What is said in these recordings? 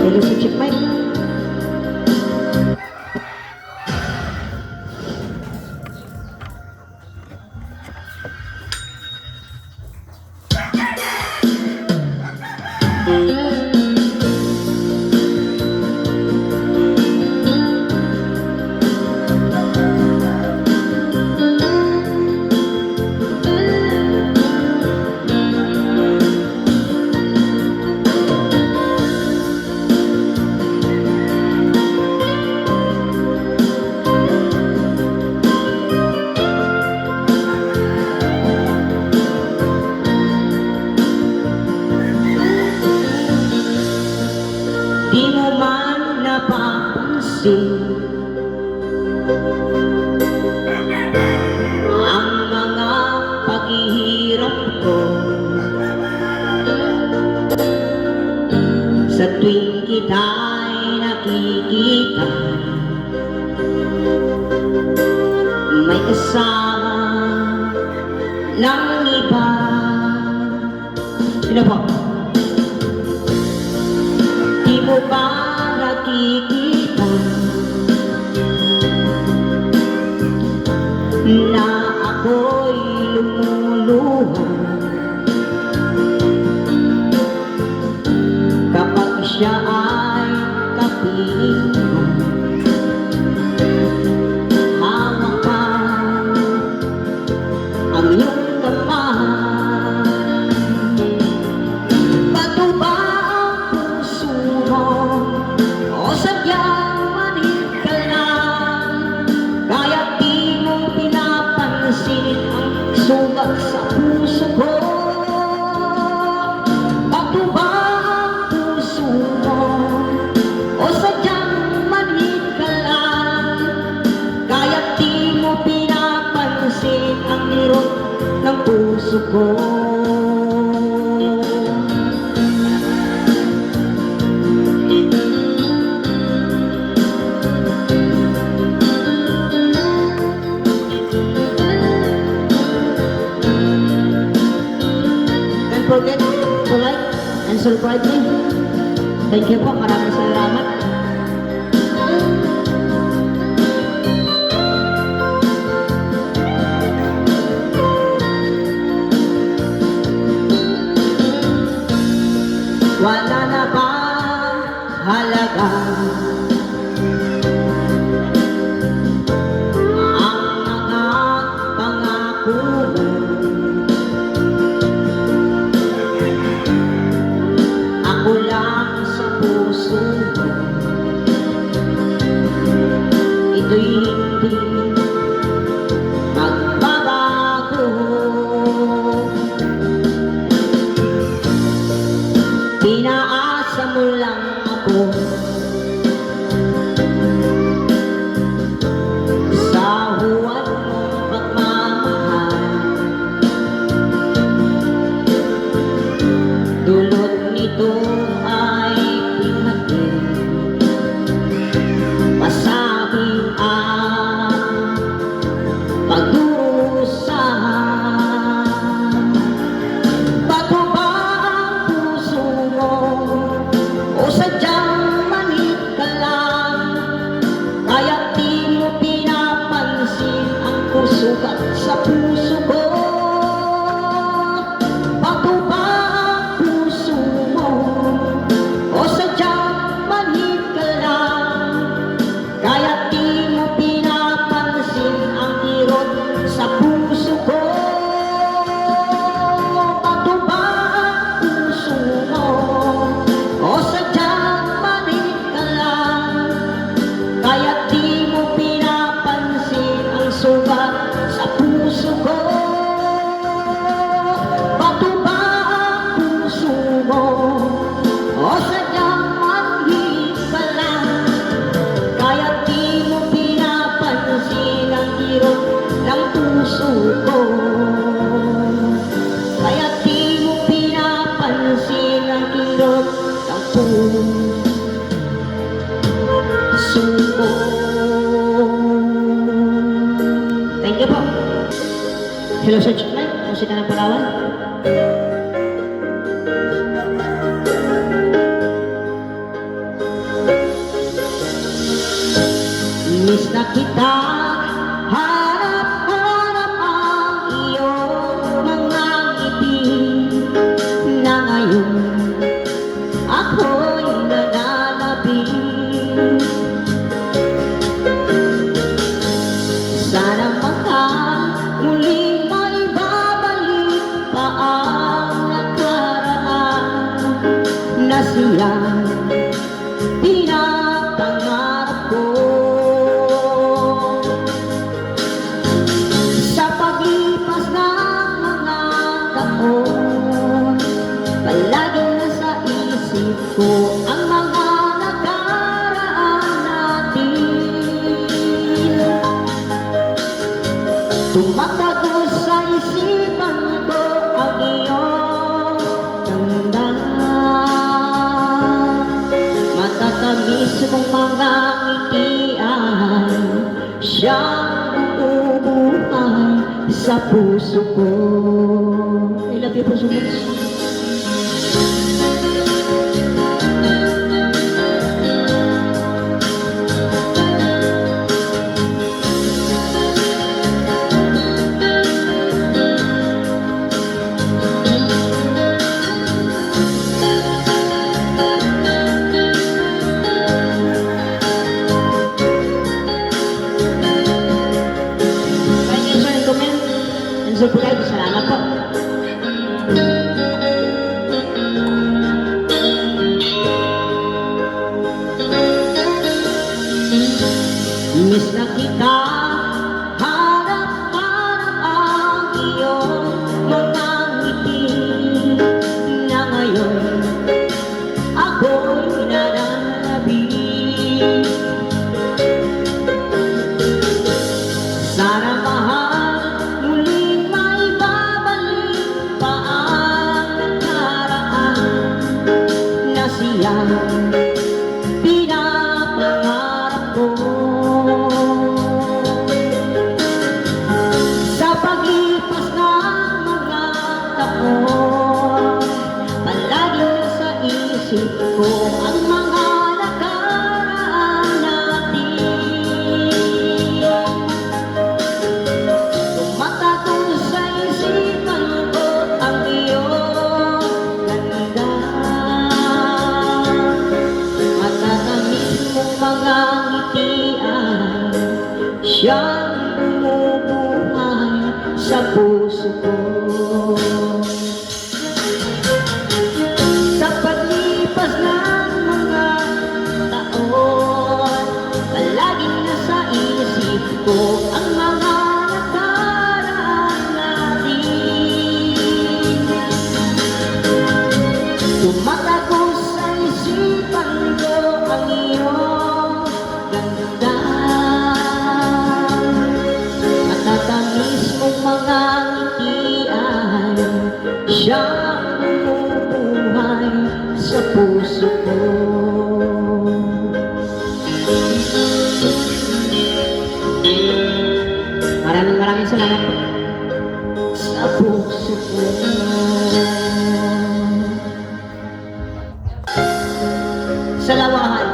Hello sa Chick Mike. Di mo man napapansin ang mga paghihirap ko sa tuwing kita'y nakikita. May kasama ng iba. Sino po? Di mo ba nakikita na ako'y lumuluha kapag siya ay kapiling mo? Hawak ka ang iyong kamay. Bato ba ang puso mo o sadyang manid ka lang? Kaya di mo pinapansin ang sugat sa puso ko. Bato ba ang puso mo o sadyang manid ka lang? Kaya di mo pinapansin ang irot ng puso ko. Don't forget to like and subscribe me. Thank you po, maraming salamat. Wala na ba halaga ang mga pangako mo? Ako lang sa puso mo, ito'y hindi magbabago. Pinaasa mo lang ako sa huwad mong pagmamahal. Dulot nito ay pinagin pasabing ang pag-uusahan. Bato ba ang puso mo o sadyang manid ka lang? Kaya di mo pinapansin ang sugat sa puso ko. Bato ba ang puso mo o sadyang manid ka lang? Kaya di mo pinapansin ang irot sa puso ko. Bato ba ang puso mo o sadyang manid ka lang? Kaya di mo pinapansin ang sugat sa puso ko. Bato ba ang puso mo o sadyang manid ka lang? Kaya di mo pinapansin ang irot ng puso ko. Kaya di mo pinapansin ang irot ng puso ko. Thank you po. Hello sa Chick Mike, musika ng Palawan. kita, harap-harap ang iyong mga ngiti, na ngayon ako'y nananabik. Sana muling maibabalik pa ang nakaraan na siyang pinapangarap ko. Sa paglipas ng mga taon, palaging nasa isip ko ang mga nakaraan natin. Tumatago sa isipan ko ang iyong ganda, matatamis mong mga ngitian, siyang umubuhay sa puso ko. I love you po so much. Supply, salamat po. Miss na kita, harap-harap ang iyong mga ngiti, na ngayon ako'y nananabik. Sana mahal muling maibabalik pa ang nakaraan na siyang pinapangarap ko. Sa paglipas ng mga taon, palaging nasa isip ko ang mga nakaraan natin. Tumatagong sa isipan ko ang iyong ganda, matatamis mong mga ngitian, siyang bumubuhay sa puso ko. Sa paglipas ng mga taon, palaging nasa isip ko ang mga nakaraan natin. Tumatago sa isipan ko ang iyong ganda, matatamis mong mga ngitian, siyang bumubuhay sa puso ko. Maraming salamat po sa puso ko. Sa lawahan,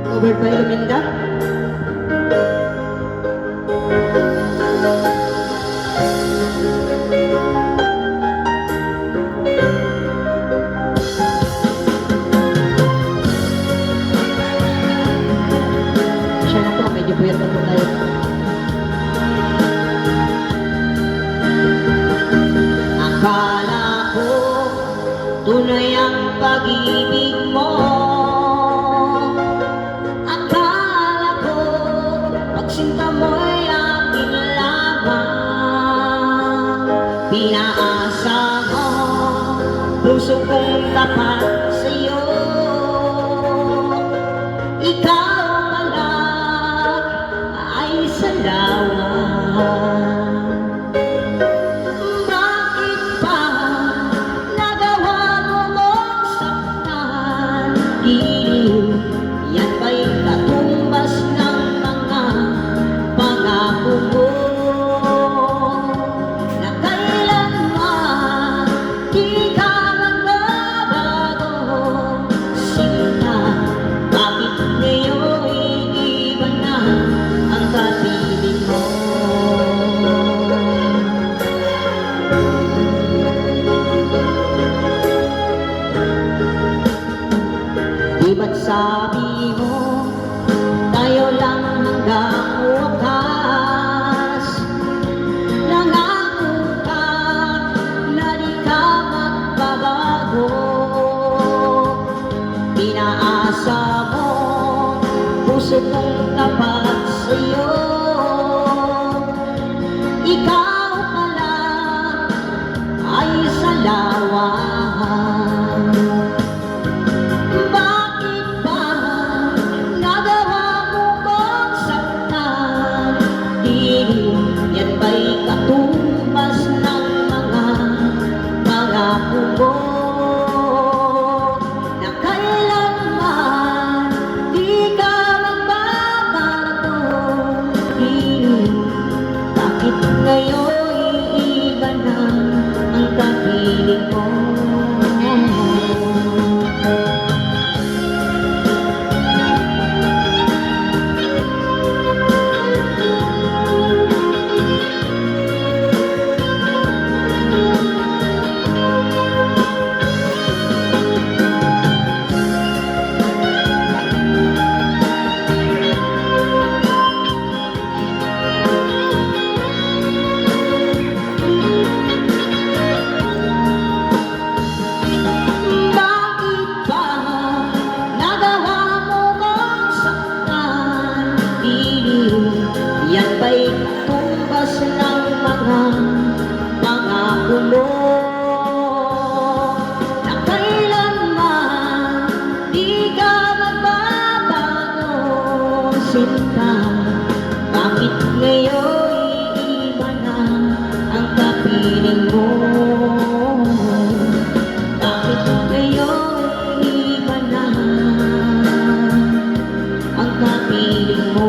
covered by Luminda. Siya na po, medyo puyat na po tayo. Akala ko tunay ang pag-ibig mo, akala ko pagsinta mo'y akin lamang. Pinaasa mo puso kong tapat sa'yo, ikaw pala ay salawan. Bakit pa nagawa mo mong saktan? Yan ba'y katumbas ng mga pangako mo, na kailanman di ka magbabago? sabi mo, tayo lang hanggang wakas. Nangako ka na di ka magbabago. Pinaasa mo, puso kong tapat sa'yo. Ikaw pala ay salawan. Bakit ba nagawa mo kong saktan? Di yan ba'y katumbas ng mga pangako mo? Na kailanman di ka magbabago. Bakit ngayon iiba na ang kapiling mo? Yan ba'y tumbas ng mga pangako mo? Na kailanman di ka magbabago, sinta. Bakit ngayon iiba na ang kapiling mo? Bakit ngayon iiba na ang kapiling mo?